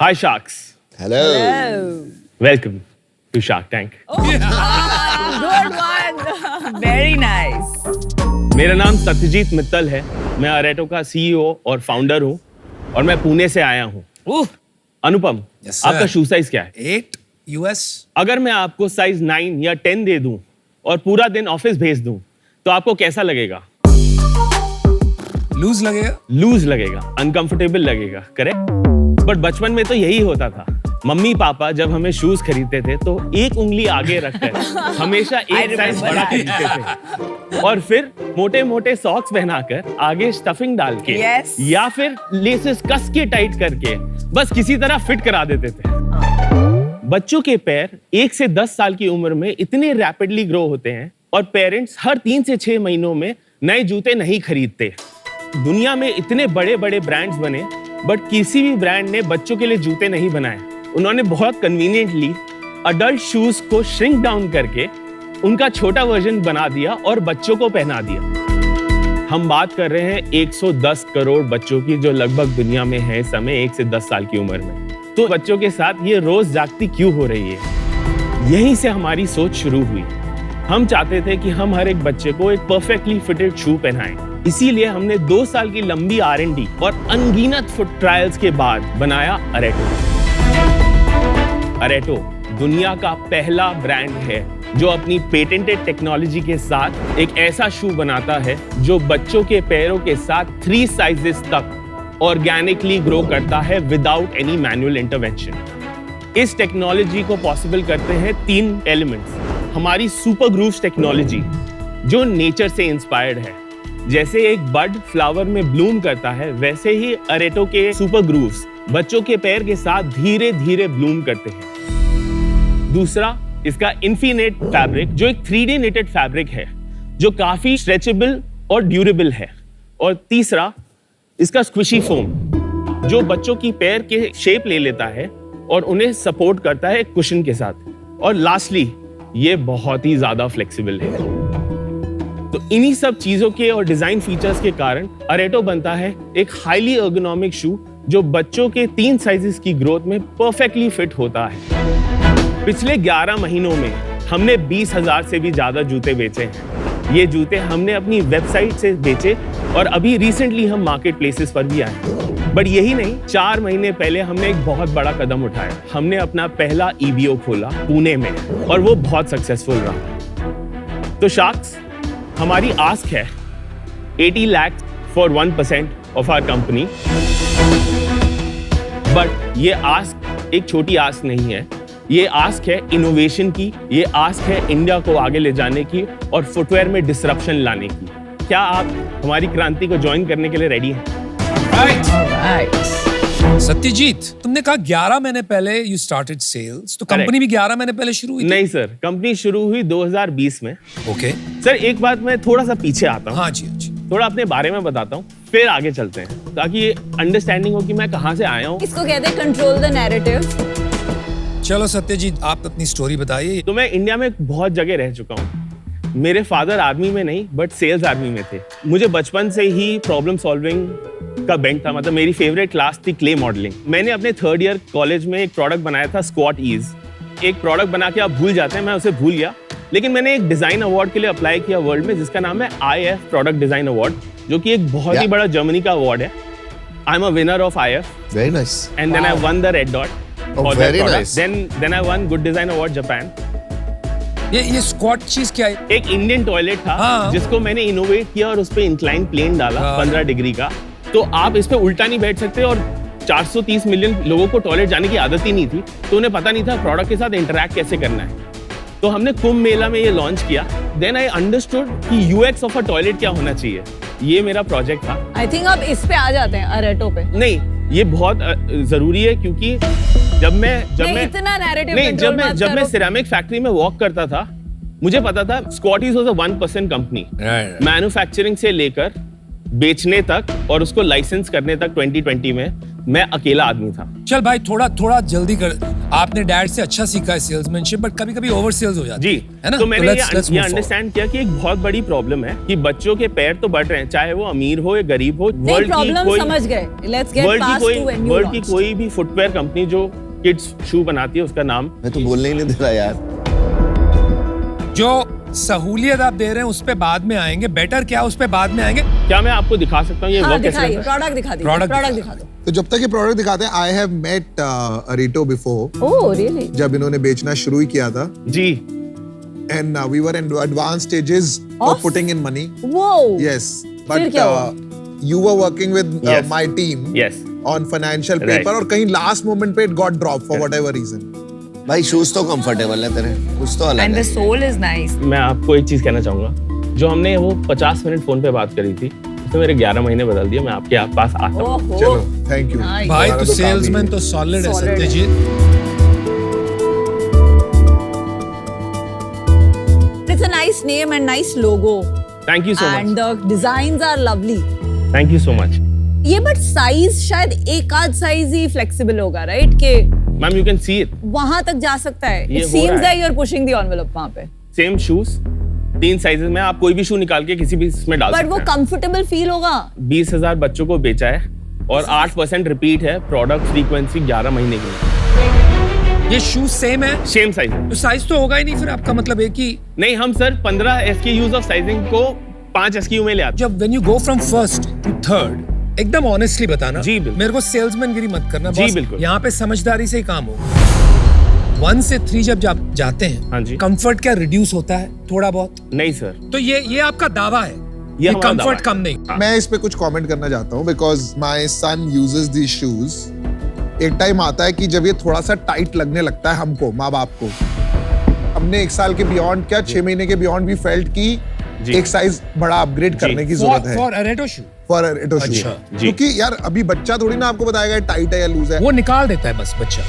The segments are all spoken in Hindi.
Hi Sharks. Hello. Welcome to Shark Tank. Good one. Very nice. मेरा नाम सत्यजीत मित्तल है। मैं अरेटो का CEO और फाउंडर हूँ और मैं पुणे से आया हूँ। अनुपम, Yes, sir. आपका शू साइज क्या है? 8 US अगर मैं आपको साइज 9 या 10 दे दूं और पूरा दिन ऑफिस भेज दूं तो आपको कैसा लगेगा? लूज लगेगा। लूज लगेगा, अनकंफर्टेबल लगेगा, करेक्ट? बट बचपन में तो यही होता था। मम्मी पापा जब हमें शूज खरीदते थे तो एक उंगली आगे रखकर हमेशा एक साइज बड़ा खरीदते थे और फिर मोटे मोटे सॉक्स पहनाकर आगे स्टफिंग डाल के Yes. या फिर लेसेस कस के टाइट करके बस किसी तरह फिट करा देते थे। बच्चों के पैर 1 से 10 साल की उम्र में इतने रैपिडली ग्रो होते हैं और पेरेंट्स हर 3 से 6 महीनों में नए जूते नहीं खरीदते। दुनिया में इतने बड़े बड़े ब्रांड्स बने बट किसी भी ब्रांड ने बच्चों के लिए जूते नहीं बनाए। उन्होंने बहुत कन्वीनियंटली अडल्ट शूज को श्रिंक डाउन करके उनका छोटा वर्जन बना दिया और बच्चों को पहना दिया। हम बात कर रहे हैं 110 करोड़ बच्चों की जो लगभग दुनिया में है इस समय 1 से 10 साल की उम्र में। तो बच्चों के साथ ये रोज जागती क्यों हो रही है? यहीं से हमारी सोच शुरू हुई। हम चाहते थे कि हम हर एक बच्चे को एक परफेक्टली फिटेड शू पहनाएं। इसीलिए हमने 2 साल की लंबी R&D और अनगिनत फुट ट्रायल्स के बाद बनाया अरेटो। अरेटो दुनिया का पहला ब्रांड है जो अपनी पेटेंटेड टेक्नोलॉजी के साथ एक ऐसा शू बनाता है जो बच्चों के पैरों के साथ 3 साइजेस तक ऑर्गेनिकली ग्रो करता है विदाउट एनी मैनुअल इंटरवेंशन। इस टेक्नोलॉजी को पॉसिबल करते हैं 3 एलिमेंट्स। हमारी सुपर ग्रूव्स टेक्नोलॉजी जो नेचर से इंस्पायर्ड है। जैसे एक बड फ्लावर में ब्लूम करता है वैसे ही अरेटो के सुपर ग्रूव्स बच्चों के पैर के साथ धीरे धीरे ब्लूम करते हैं। दूसरा, इसका इन्फिनेट फैब्रिक जो एक 3D निटेड फैब्रिक है जो काफी स्ट्रेचेबल और ड्यूरेबल है। और तीसरा, इसका स्क्विशी फोम जो बच्चों की पैर के शेप ले लेता है और उन्हें सपोर्ट करता है कुशन के साथ। और लास्टली, ये बहुत ही ज्यादा फ्लेक्सिबल है। तो इन्हीं सब चीजों के और डिजाइन फीचर्स के कारण अरेटो बनता है एक हाईली एर्गोनॉमिक शू जो बच्चों के 3 साइजेस की ग्रोथ में परफेक्टली फिट होता है। पिछले 11 महीनों में हमने 20,000 से भी ज्यादा जूते बेचे हैं। ये जूते हमने अपनी वेबसाइट से बेचे और अभी रिसेंटली हम मार्केट प्लेसेस पर भी आए। बट यही नहीं, 4 महीने पहले हमने एक बहुत बड़ा कदम उठाया। हमने अपना पहला EBO खोला पुणे में और वो बहुत सक्सेसफुल रहा। तो शार्क्स, हमारी आस्क है 80 lakh for 1% of our company. But ये आस्क एक छोटी आस्क नहीं है। ये आस्क है इनोवेशन की, ये आस्क है इंडिया को आगे ले जाने की और फुटवेयर में डिसरप्शन लाने की। क्या आप हमारी क्रांति को ज्वाइन करने के लिए रेडी हैं? सत्यजीत, तुमने कहा 11 महीने पहले यू स्टार्टेड सेल्स, तो कंपनी भी 11 महीने पहले शुरू हुई थी? नहीं सर, कंपनी शुरू हुई 2020 में। ओके सर एक बात मैं थोड़ा सा पीछे आता हूँ, हाँ जी, हाँ जी। थोड़ा अपने बारे में बताता हूँ, फिर आगे चलते हैं ताकि ये अंडरस्टैंडिंग हो कि मैं कहाँ से आया हूँ। इसको कहते हैं कंट्रोल द नैरेटिव। चलो सत्यजीत, आप अपनी स्टोरी बताइए। तो मैं इंडिया में बहुत जगह रह चुका हूँ। मेरे फादर आर्मी में नहीं बट सेल्स आर्मी में थे। मुझे बचपन से ही प्रॉब्लम सॉल्विंग का बेंट था। मतलब मेरी फेवरेट क्लास थी क्ले मॉडलिंग। मैंने अपने 3rd ईयर कॉलेज में एक प्रोडक्ट बनाया था स्क्वाट ईज। एक प्रोडक्ट बना के आप भूल जाते हैं, मैं उसे भूल गया। लेकिन मैंने एक डिजाइन अवार्ड के लिए अप्लाई किया वर्ल्ड में जिसका नाम है IF प्रोडक्ट डिजाइन अवार्ड, जो कि एक बहुत ही बड़ा जर्मनी का अवार्ड है। I am a winner of IF Very nice. and then I won the red dot Oh, for that very product. nice. Then I won good design award Japan. ये स्क्वाट चीज क्या है? एक इंडियन टॉयलेट था हाँ। जिसको मैंने इनोवेट किया और उस पे इंक्लाइन प्लेन डाला हाँ। 15 डिग्री का। तो आप इस पे उल्टा नहीं बैठ सकते और 430 मिलियन लोगों को टॉयलेट जाने की आदत ही नहीं थी, तो उन्हें पता नहीं था प्रोडक्ट के साथ इंटरैक्ट कैसे करना है। तो हमने कुंभ मेला में ये लॉन्च किया। देन आई अंडरस्टूड कि UX ऑफ अ टॉयलेट क्या होना चाहिए। ये मेरा प्रोजेक्ट था। आई थिंक अब इस पे आ जाते हैं अरेटो पे। नहीं, ये बहुत जरूरी है क्योंकि जब मैं इतना नैरेटिव नहीं, जब मैं सिरेमिक फैक्ट्री में वॉक करता था, मुझे पता था स्क्वाटीज वाज अ 1% कंपनी। मैन्युफैक्चरिंग से लेकर बेचने तक और उसको लाइसेंस करने तक 2020 में मैं अकेला आदमी था। चल भाई, थोड़ा जल्दी कर। आपने डैड से अच्छा सीखा है सेल्समैनशिप, बट कभी-कभी ओवर सेल्स हो जाती जी है ना? तो मैंने let's ये move forward. अंडरस्टैंड किया कि एक बहुत बड़ी प्रॉब्लम है कि बच्चों के पैर तो बढ़ रहे हैं, चाहे वो अमीर हो या गरीब हो। नहीं, प्रॉब्लम समझ गए। Let's get past to when you world की कोई भी फुटवेयर कंपनी जो किड्स शू बनाती है, उसका नाम मैं तो बोलने ही नहीं दे रहा यार। जो सहूलियत आप दे रहे हैं उस पे बाद में आएंगे, बेटर क्या उस पे बाद में आएंगे। क्या मैं आपको दिखा सकता हूँ ये वर्क कैसे दिखाइए, करता है? प्रोडक्ट दिखा दीजिए, Product प्रोडक्ट दिखा दिखा दो। तो जब तक ये प्रोडक्ट दिखाते हैं, आई हैव मेट अरेटो बिफोर, ओह रियली? जब इन्होंने बेचना शुरू ही किया था, जी and we were in advance stages of Of? Putting in money. वो यस, फिर बट क्या हुआ? You were working with Yes. My team yes on financial Right. Paper, और कहीं लास्ट मोमेंट पे it got drop for whatever reason. भाई शूज तो कंफर्टेबल है तेरे, कुछ तो अलग एंड द है। Sole is nice. मैं आपको एक चीज कहना चाहूंगा, जो हमने वो 50 मिनट फोन पे बात करी थी, उसने मेरे 11 महीने बदल दिए। मैं आपके पास आता हूँ। ओहो चलो, थैंक यू Nice. भाई हमारा तो तो काम ही सेल्समैन है। तो सॉलिड है Solid है। Satyajit. It's a nice name and nice logo thank you so and much, the designs are lovely. Thank you so much ये बट साइज शायद एक आध साइज ही फ्लेक्सिबल होगा, राइट? के ma'am, you can see it. वहां तक जा सकता है। ये इट हो सीम्स रहा है। That you are pushing the envelope वहां पे। सेम शूज 3 साइजेस में, आप कोई भी शू निकाल के किसी भी इसमें डाल बट सकते वो हैं। कंफर्टेबल फील होगा। 20,000 बच्चों को बेचा है और 8% रिपीट है। प्रोडक्ट फ्रीक्वेंसी 11 महीने की। ये शूज सेम है सेम साइज है। तो साइज तो होगा ही नहीं फिर आपका मतलब एक ही। नहीं, हम सर 15 SKUs ऑफ साइजिंग को 5 SKU में ले आते जब when you go from first to third, एकदम ऑनेस्टली बताना। जी, बिल्कुल। मेरे को सेल्समैन गिरी मत करना जी, बॉस। बिल्कुल। यहाँ पे समझदारी से ही काम होगा। 1 से 3 जब जाते हैं, हाँ जी। कंफर्ट क्या रिड्यूस होता है थोड़ा बहुत? हैं। नहीं सर, तो ये आपका दावा है, ये हमारा दावा कंफर्ट है। कम नहीं। हाँ। मैं इस पे कुछ कमेंट करना चाहता हूँ, because my son uses these shoes. एक टाइम आता है कि जब ये थोड़ा सा टाइट लगने लगता है हमको, माँ बाप को। हमने 1 साल के बियॉन्ड, क्या 6 महीने के बियॉन्ड भी फेल्ट की जी। एक साइज बड़ा अपग्रेड करने की जरूरत है फॉर अरेटो शू फॉर इट शू। अच्छा, जी। क्योंकि यार अभी बच्चा थोड़ी ना आपको बताएगा टाइट है या लूज है। वो निकाल देता है बस बच्चा।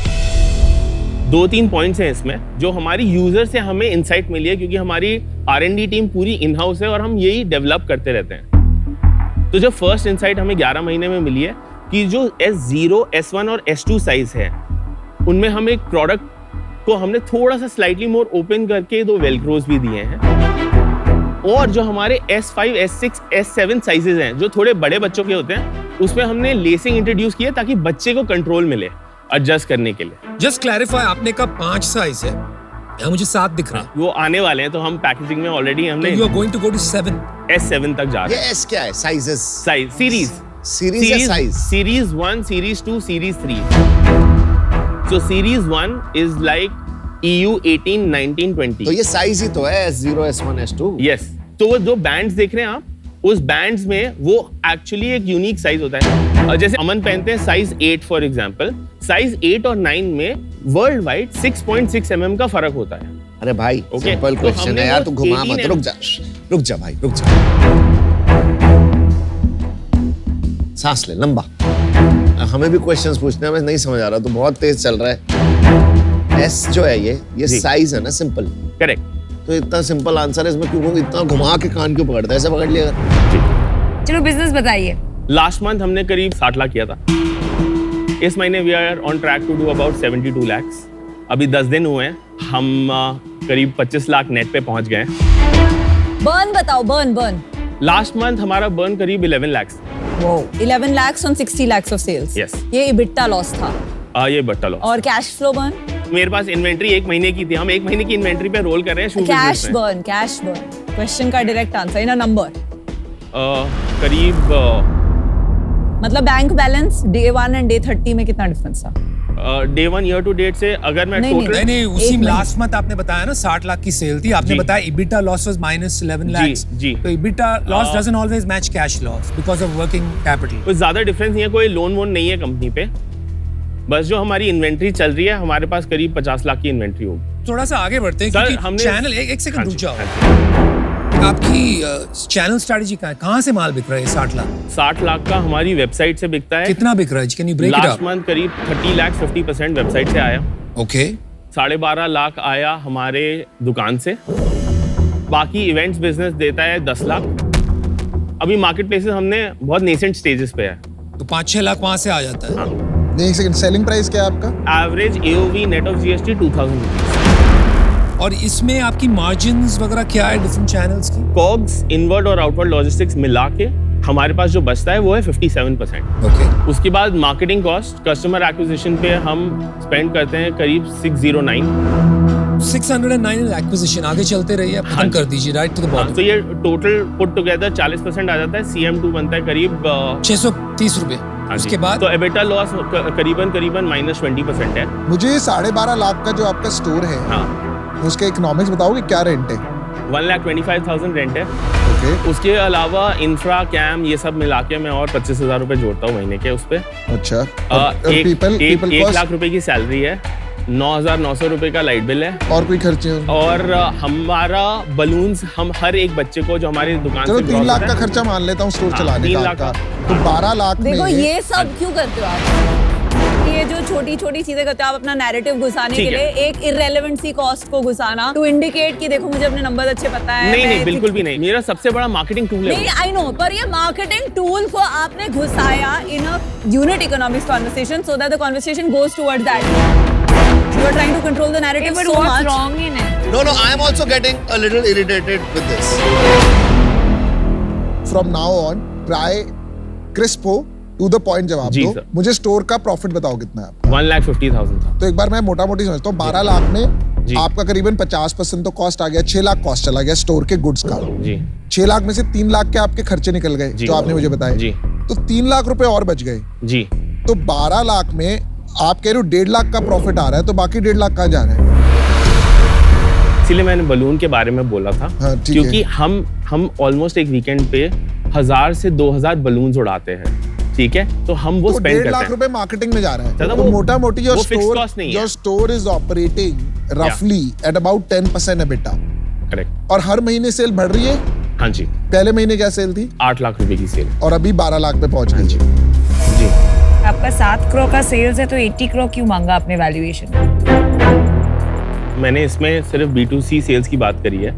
2-3 पॉइंट्स हैं इसमें जो हमारी यूजर से हमें इंसाइट मिली है, क्योंकि हमारी R&D टीम पूरी इन हाउस है और हम यही डेवलप करते रहते हैं। तो जो फर्स्ट इंसाइट हमें 11 महीने में मिली है कि जो S0, S1 और S2 साइज है, उनमें हम एक प्रोडक्ट को हमने थोड़ा सा स्लाइटली मोर ओपन करके 2 वेलक्रोज भी दिए हैं। और जो हमारे S5, S6, S7 साइजेस हैं, जो थोड़े बड़े बच्चों के होते हैं, उसमें हमने लेसिंग इंट्रोड्यूस किया ताकि बच्चे को कंट्रोल मिले एडजस्ट करने के लिए। जस्ट क्लैरिफाई, आपने कहा 5 साइज है, यहाँ मुझे 7 दिख रहा है। वो आने वाले हैं, तो हम पैकेजिंग में ऑलरेडी हमने you are going to go to 7। S7 तक जा रहे हैं। ये एस क्या है? साइजेस? साइज सीरीज सीरीज या size? Series 1, series 2, series 3। So series 1 is like EU 18, 19, 20. तो ये साइज ही तो है, S0, S1, S2। Yes. तो वो जो बैंड्स देख रहे हैं आप, उस बैंड्स में वो एक्चुअली एक यूनिक साइज होता है। और जैसे अमन पहनते हैं साइज 8 फॉर एग्जांपल, साइज 8 और 9 में वर्ल्ड वाइड 6.6 mm का फर्क होता है। अरे भाई Okay, सिंपल तो क्वेश्चन हमने है यार, वो तू घुमा 18 मत। रुक जा भाई, रुक जा। सांस ले लंबा। हमें भी क्वेश्चंस पूछने हैं, मैं नहीं समझ आ रहा, तो बहुत तेज चल रहा है। एस जो है ये जी। साइज है ना, सिंपल। करेक्ट। तो इतना सिंपल आंसर है इसमें, क्यों इतना घुमा के कान क्यों पकड़ता है? ऐसे पकड़ लिया अगर। चलो बिजनेस बताइए। लास्ट मंथ हमने करीब 60 लाख किया था। इस महीने we are on track to do about 72 lakhs। अभी 10 दिन हुए हैं, हम करीब 25 लाख नेट पे पहुंच गए हैं। बर्न बताओ, बर्न। लास्ट मंथ हमारा बर्न करीब 11 lakhs। 11 lakhs on 60 lakhs of sales। Yes। ये EBITDA लॉस था। ये बट्टा लो। और कैश फ्लो बर्न? मेरे पास इन्वेंट्री 1 महीने की थी, हम 1 महीने की इन्वेंट्री पे रोल कर रहे हैं शू कैश बिजनेस में। बर्न। क्वेश्चन का direct answer in a number. करीब मतलब bank balance day 1 and day 30 में कितना डिफरेंस था? डे 1 ईयर टू डेट से अगर मैं नहीं, टोटल नहीं, उसी एक मिनट। लास्ट मंथ आपने बताया ना 60 लाख की सेल थी, आपने जी। बताया EBITDA लॉस वाज -11 lakhs। जी। तो EBITDA loss doesn't always match cash loss because of working capital. कुछ ज्यादा डिफरेंस नहीं है, कोई लोन वोन नहीं है कंपनी पे। बस जो हमारी इन्वेंट्री चल रही है, हमारे पास करीब 50 लाख की इन्वेंट्री होगी। थोड़ा सा आगे बढ़ते हैं सर, क्योंकि हमने चैनल एक सेकंड हाँ रुक जी, जाओ। हाँ जी। आपकी चैनल स्ट्रेटजी कहाँ से माल बिक रहा है 60 लाख? 60 लाख का हमारी वेबसाइट से बिकता है। कितना बिक रहा है? Can you break it last up? Month करीब 30 लाख 50% वेबसाइट से आया। ओके। 12.5 लाख आया हमारे दुकान से। बाकी इवेंट्स बिजनेस देता है 10 लाख। अभी मार्केट प्लेसेस हमने बहुत नेसेंट स्टेजेस पे है। तो 5-6 लाख वहां से आ जाता है। हाँ। नहीं, एक सेकंड, सेलिंग प्राइस क्या है आपका? Average AOV net of GST 2000 rupees. और इसमें आपकी मार्जिन्स वगैरह क्या है डिफरेंट चैनल्स की? कॉग्स, इनवर्ड और आउटवर्ड लॉजिस्टिक्स मिला के हमारे पास जो बचता है वो है 57%। ओके। उसके बाद मार्केटिंग कॉस्ट, कस्टमर एक्विजिशन पे हम स्पेंड करते हैं करीब 609। 609 एक्विजिशन, आगे चलते रहिए, आप खत्म कर दीजिए, राइट टू द बॉटम। तो ये टोटल पुट टुगेदर 40% आ जाता है। CM2 बनता है करीब 630 रुपए। हाँ जी। उसके बाद तो एबिटा लॉस करीबन -20% है। मुझे 12.5 लाख का जो आपका स्टोर है, हाँ, उसके इकोनॉमिक्स बताओगे, क्या रेंट है? 1,25,000 रेंट है। ओके, उसके अलावा इंफ्रा कैम ये सब मिला के मैं और 25,000 रुपए जोड़ता हूँ महीने के उस पे। अच्छा। एक पीपल 1 लाख रुपए की सैलरी है, 9,900 रुपए का लाइट बिल है, और कोई खर्चे हो? और हमारा बलून्स हम हर एक बच्चे को जो हमारी दुकान चलो से 3 gross लाख होता का है, खर्चा मान लेता हूँ स्टोर हाँ, चलाने 3 का लाख आपका। का। तो 12 लाख देखो में ये सब क्यों करते हो आप? ये जो छोटी छोटी चीजें करते हो आप अपना नैरेटिव घुसाने के ठीक लिए, है। एक इररेलेवेंट सी कॉस्ट को घुसाना टू इंडिकेट कि देखो मुझे अपने नंबर अच्छे पता है। नहीं मैं नहीं बिल्कुल भी नहीं, मेरा सबसे बड़ा मार्केटिंग टूल है नहीं, वो। आई नो, पर ये मार्केटिंग टूल को आपने घुसाया in a unit economics conversation so that the conversation goes towards that. You are trying to control the narrative but so what's much. wrong in it? No, I am also getting a little irritated with this. From now on try crisp हो, टू द पॉइंट जवाब जी दो। सर। मुझे स्टोर का प्रॉफिट बताओ कितना है आपका? 1,50,000 था। तो एक बार मैं मोटा मोटी समझता हूँ, 12 लाख में जी। आपका करीबन 50% तो कॉस्ट आ गया, 6 लाख कॉस्ट चला गया स्टोर के गुड्स का। जी 6 लाख में से 3 लाख के आपके खर्चे निकल गए जी। जो आपने मुझे बताए। जी। तो 3 लाख रुपए और बच गए। जी। तो 12 लाख में आप कह रहे हो 1.5 लाख का प्रॉफिट आ रहा है, तो बाकी 1.5 लाख कहाँ जा रहा है? इसीलिए मैंने बलून के बारे में बोला था, हाँ, ठीक क्योंकि हम ऑलमोस्ट एक वीकेंड पे 1000 से 2000 बलून्स उड़ाते हैं, ठीक है? तो हम वो तो स्पेंड 1.5 करते लाख हैं। रुपए मार्केटिंग में जा रहा है। दादा, तो वो- मोटा मोटी वो fixed cost नहीं है। योर स्टोर इज ऑपरेटिंग रफली एट अबाउट 10% एबिटा, करेक्ट। और हर महीने सेल बढ़ रही है। हाँ जी, पहले महीने क्या सेल थी? 8 लाख रुपए की सेल। और अभी 12 लाख पे पहुंच गई। जी। आपका 7 करोड़ का सेल्स है तो 80 करोड़ क्यों मांगा आपने वैल्यूएशन? मैंने इसमें सिर्फ B2C सेल्स की बात करी है।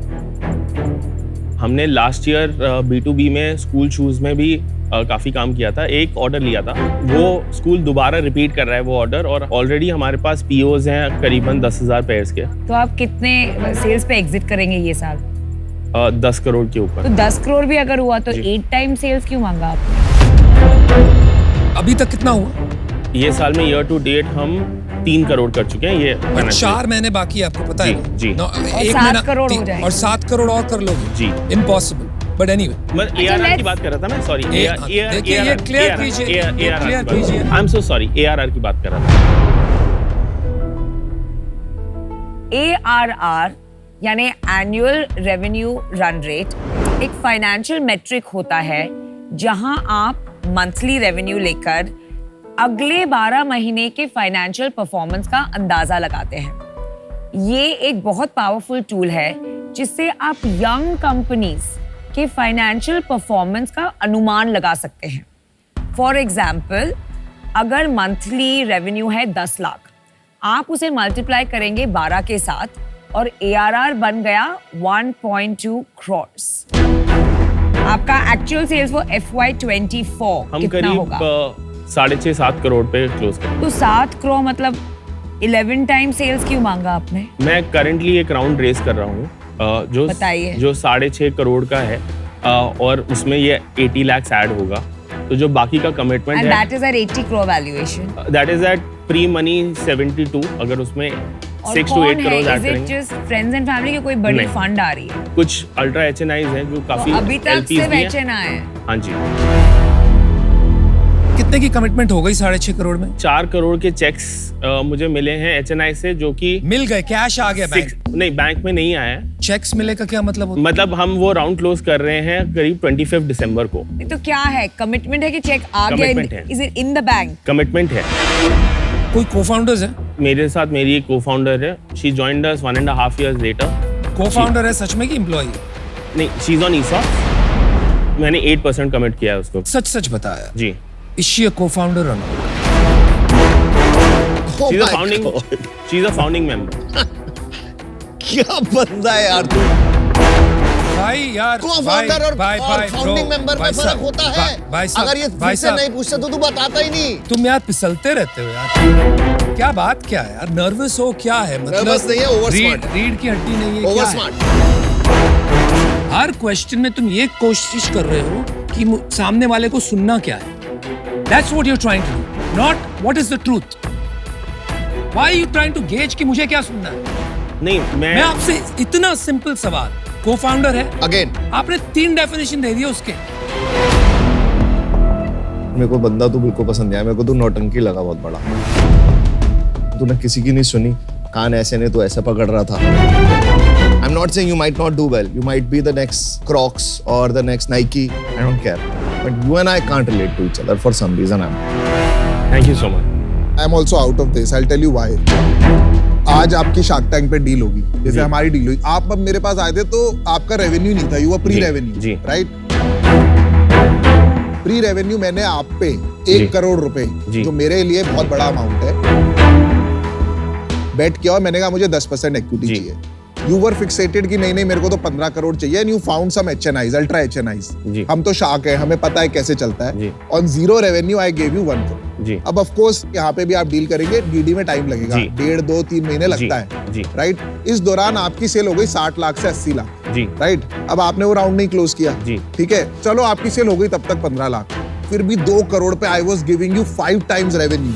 हमने लास्ट ईयर B2B में स्कूल शूज में भी काफी काम किया था। एक ऑर्डर लिया था, वो स्कूल दोबारा रिपीट कर रहा है वो ऑर्डर, और ऑलरेडी हमारे पास POs हैं करीबन 10,000 पेयर्स के। तो आप कितने सेल्स पे एग्जिट करेंगे ये साल? 10 करोड़ के तो ऊपर। 10 करोड़ भी अगर हुआ तो जी। 8 टाइम सेल्स क्यों मांगा आपने? अभी तक कितना हुआ? ये साल में ईयर टू डेट हम 3 करोड़ कर चुके हैं। ये और 4 महीने बाकी है, आपको पता है? जी, जी। No, और एक 7 महीना करोड़ हो 3 जाएंगे। और 7 करोड़ और कर लोगे? जी। Impossible, but anyway. मैं ARR की let's- बात कर रहा था मैं, सॉरी। देखिए, ये clear कीजिए, ये clear कीजिए। I am so sorry, ARR की बात कर रहा था। ARR यानी एनुअल रेवेन्यू रन रेट एक फाइनेंशियल मेट्रिक होता है जहां आप मंथली रेवेन्यू लेकर अगले 12 महीने के फाइनेंशियल परफॉर्मेंस का अंदाजा लगाते हैं। ये एक बहुत पावरफुल टूल है जिससे आप यंग कंपनीज के फाइनेंशियल परफॉर्मेंस का अनुमान लगा सकते हैं। फॉर एग्जाम्पल, अगर मंथली रेवेन्यू है 10 लाख, आप उसे मल्टीप्लाई करेंगे 12 के साथ और ARR बन गया 1.2 crores। आपका एक्चुअल सेल्स वो FY24 हम कितना करीब होगा? 6.5-7 करोड़ पे क्लोज करें। तो 7 करोड़ मतलब 11 टाइम सेल्स क्यों मांगा आपने? मैं करंटली एक राउंड रेस कर रहा हूँ जो बताइए। जो 6.5 करोड़ का है, और उसमें ये 80 lakhs ऐड होगा। तो जो बाकी का कमिटमेंट एंड है, that is at 80 crore valuation. That is at pre money 72। अगर उसमें 6 to 8 crore add is it करेंगे। जस्ट फ्रेंड्स एंड फैमिली की कोई बड़ी नहीं। फंड आ रही है? कुछ अल्ट्रा HNIs हैं जो काफी तो अभी तक LPs सिर्फ भी हैं। HNI है। हाँ जी। कितने की कमिटमेंट हो गई 6.5 करोड़ में? 4 करोड़ के चेक्स मुझे मिले हैं HNI से, जो कि मिल गए, कैश आ गया बैंक? नहीं, बैंक में नहीं आया है। चेक्स मिले का क्या मतलब होता है? मतलब हम वो राउंड क्लोज कर रहे हैं करीब 25 दिसंबर को। तो क्या है, कमिटमेंट है कि चेक आ Commitment गया? है। Is it in the bank? Commitment है। कोई को-फाउंडर्स है? मेरे साथ मेरी एक को-फाउंडर है। She joined us 1.5 years later. Co-founder है सच में कि एम्प्लॉई? नहीं, शी इज ऑन ESOP। मैंने 8% कमिट किया है उसको। सच सच बताया। जी। Is she a co-founder or not? Oh she is a my founding God. She is a founding member. क्या बंदा है यार तू। भाई यार Co-founder और भाई founding member में फर्क होता है। अगर ये फिर से नहीं पूछता तो तू बताता ही नहीं। तुम यार फिसलते रहते हो यार, क्या बात क्या है यार, नर्वस हो क्या है, मतलब Nervous नहीं है, over smart। रीढ़ की हड्डी नहीं है, ओवर क्या है? स्मार्ट। हर क्वेश्चन में तुम ये कोशिश कर रहे हो कि सामने वाले को सुनना क्या है। That's what you're trying to do, not what is the truth. Why are you trying to gauge कि मुझे क्या सुनना है? नहीं मैं आपसे इतना सिंपल सवाल, को-फाउंडर है, अगेन आपने 3 डेफिनेशन दे दिया उसके। मेरे को बंदा तो बिल्कुल पसंद नहीं आया, मेरे को तो नौटंकी लगा बहुत बड़ा। तूने किसी की नहीं सुनी, कान ऐसे नहीं तो ऐसा पकड़ रहा था। I'm not saying you might not do well. You might be the next Crocs or the next Nike. I don't care. But you and I can't relate to each other for some reason. Thank you so much. I'm also out of this. I'll tell you why. आज आपकी शार्क टैंक पे डील होगी, जैसे हमारी डील हुई। आप अब मेरे पास आए थे तो आपका रेवेन्यू नहीं था, यू वर प्री रेवेन्यू, जी। राइट? प्री रेवेन्यू मैंने आप पे 1 करोड़ रुपए, जी। जो मेरे लिए बहुत बड़ा अमाउंट है, बेट किया और मैंने कहा मुझे 10% इक्विटी जी। चाहिए। यू वर फिक्सेटेड कि नहीं मेरे को तो 15 करोड़ चाहिए, and you found some HNIs, ultra HNIs। जी। हम तो शार्क है, हमें पता है कैसे चलता है। जी। On 0 revenue I gave you 1 crore. जी। अब ऑफ कोर्स यहाँ पे भी आप डील करेंगे, डीडी में टाइम लगेगा, जी। 1.5, 2, 3 महीने लगता है, जी। राइट? इस दौरान आपकी सेल हो गई 60 लाख से 80 लाख, जी। राइट? अब आपने वो राउंड नहीं क्लोज किया, जी। ठीक है, चलो आपकी सेल हो गई तब तक 15 लाख, फिर भी 2 करोड़ पे I was giving you 5 times revenue,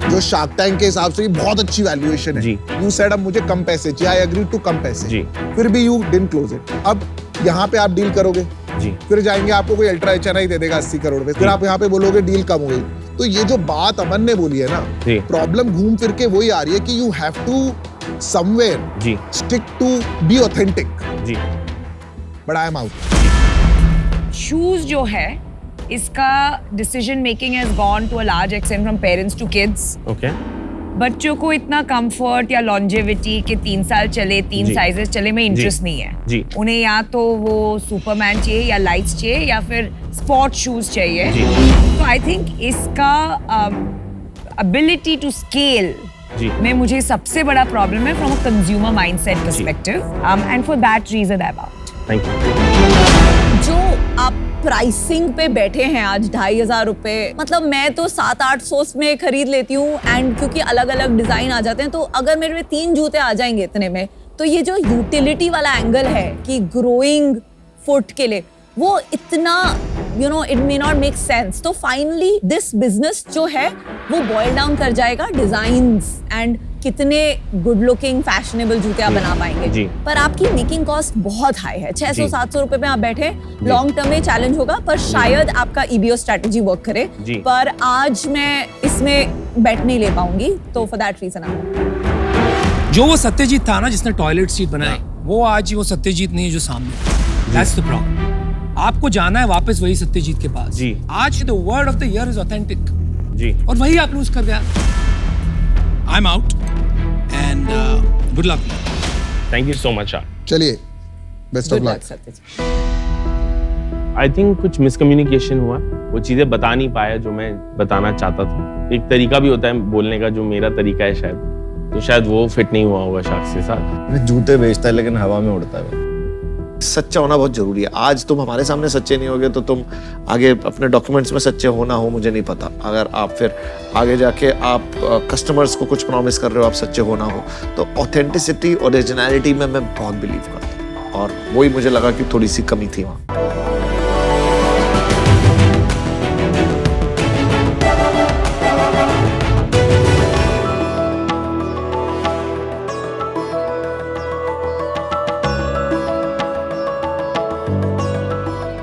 जो शार्क टैंक के हिसाब से बहुत अच्छी वैल्यूएशन है। जी। यू सेड अब मुझे कम पैसे चाहिए, आई एग्री टू कम पैसे, जी। फिर भी यू डिडंट क्लोज इट। अब यहाँ पे आप डील करोगे, जी। फिर जाएंगे आपको कोई अल्ट्रा HNI दे देगा 80 करोड़ पे, फिर आप यहाँ पे बोलोगे डील कम हो गई। तो ये जो बात अमन ने बोली है ना, जी। प्रॉब्लम घूम फिर के वही आ रही है कि यू हैव टू समवेयर जी। स्टिक टू बी ऑथेंटिक, जी। But I am out. Shoes जो है, इसका decision making has gone to a large extent from parents to kids. Okay. बच्चों को इतना कंफर्ट या लॉन्जेविटी के 3 साल चले, 3 जी। साइजेस चले में इंटरेस्ट नहीं है। जी। उन्हें या तो वो सुपरमैन चाहिए या लाइट्स चाहिए या फिर स्पोर्ट शूज चाहिए। जी। तो आई थिंक इसका एबिलिटी टू स्केल जी। में मुझे सबसे बड़ा प्रॉब्लम है from a consumer mindset perspective, and for that reason I am out. Thank you. जो आप प्राइसिंग पे बैठे हैं आज 2,500 रुपए, मतलब मैं तो 700-800 में खरीद लेती हूँ, एंड क्योंकि अलग अलग डिजाइन आ जाते हैं, तो अगर मेरे में 3 जूते आ जाएंगे इतने में, तो ये जो यूटिलिटी वाला एंगल है कि ग्रोइंग फुट के लिए, वो इतना it may not make sense. तो फाइनली दिस बिजनेस जो है वो बॉयल डाउन कर जाएगा डिजाइन्स एंड कितने गुड लुकिंग फैशनेबल जूते आप बना पाएंगे। जी। पर आपकी मेकिंग कॉस्ट बहुत हाई है, 600-700 रुपए में आप बैठे, लॉन्ग टर्म में चैलेंज होगा, पर शायद आपका EBO स्ट्रेटजी वर्क करे। जी। पर आज मैं इसमें बैठ नहीं ले पाऊंगी, तो फॉर दैट रीजन आई जो वो सत्यजीत था ना जिसने टॉयलेट सीट बनाई, वो आज वो सत्यजीत नहीं है जो सामने। That's the problem. आपको जाना है वापस वही सत्यजीत के पास। जी। आज the word of the year is authentic, जी। और वही आप लूज कर गया। I am out and good luck. Thank you so much. चलिए, best of good luck. Luck Satyajit. I think कुछ मिसकम्युनिकेशन हुआ, वो चीजें बता नहीं पाया जो मैं बताना चाहता था। एक तरीका भी होता है बोलने का जो मेरा तरीका है शायद, तो शायद वो फिट नहीं हुआ होगा शख्स के साथ। जूते बेचता है लेकिन हवा में उड़ता है। सच्चा होना बहुत जरूरी है। आज तुम हमारे सामने सच्चे नहीं होगे तो तुम आगे अपने डॉक्यूमेंट्स में सच्चे हो ना हो मुझे नहीं पता। अगर आप फिर आगे जाके आप कस्टमर्स को कुछ प्रॉमिस कर रहे हो, आप सच्चे हो ना हो, तो ऑथेंटिसिटी, ओरिजिनलिटी में मैं बहुत बिलीव करता हूँ, और वही मुझे लगा कि थोड़ी सी कमी थी वहाँ।